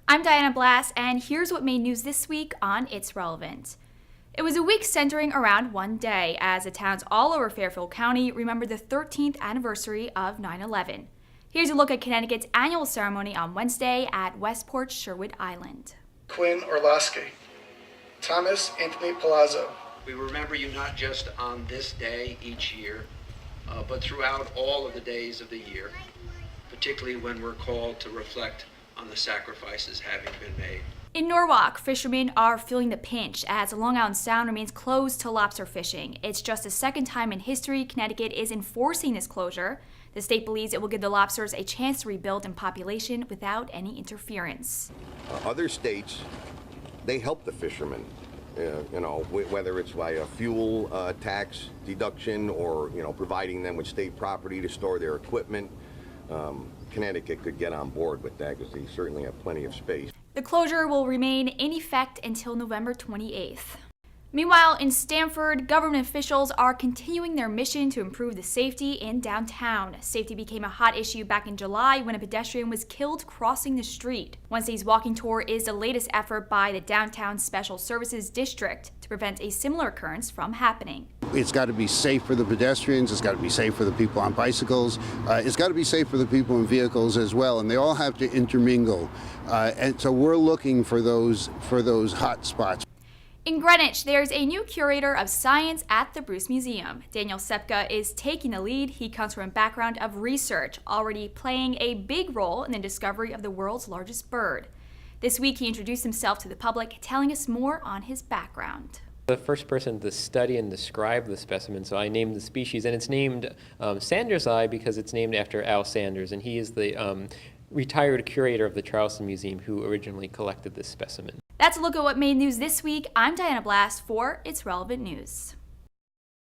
I'm Diana Blass, and here's what made news this week on It's Relevant. It was a week centering around one day as the towns all over Fairfield County remembered the 13th anniversary of 9/11. Here's a look at Connecticut's annual ceremony on Wednesday at Westport, Sherwood Island. Quinn Orlowski, Thomas Anthony Palazzo. We remember you not just on this day each year, but throughout all of the days of the year, particularly when we're called to reflect on the sacrifices having been made. In Norwalk, fishermen are feeling the pinch as Long Island Sound remains closed to lobster fishing. It's just the second time in history Connecticut is enforcing this closure. The state believes it will give the lobsters a chance to rebuild in population without any interference. Other states, they help the fishermen, whether it's by a fuel tax deduction or, providing them with state property to store their equipment. Connecticut could get on board with that because they certainly have plenty of space. The closure will remain in effect until November 28th. Meanwhile, in Stamford, government officials are continuing their mission to improve the safety in downtown. Safety became a hot issue back in July when a pedestrian was killed crossing the street. Wednesday's walking tour is the latest effort by the Downtown Special Services District to prevent a similar occurrence from happening. It's got to be safe for the pedestrians, it's got to be safe for the people on bicycles, it's got to be safe for the people in vehicles as well, and they all have to intermingle. And so we're looking for those hot spots. In Greenwich, there's a new curator of science at the Bruce Museum. Daniel Sepka is taking the lead. He comes from a background of research, already playing a big role in the discovery of the world's largest bird. This week, he introduced himself to the public, telling us more on his background. The first person to study and describe the specimen, so I named the species, and it's named Sanders Eye because it's named after Al Sanders, and he is the retired curator of the Charleston Museum who originally collected this specimen. That's a look at what made news this week. I'm Diana Blass for It's Relevant News.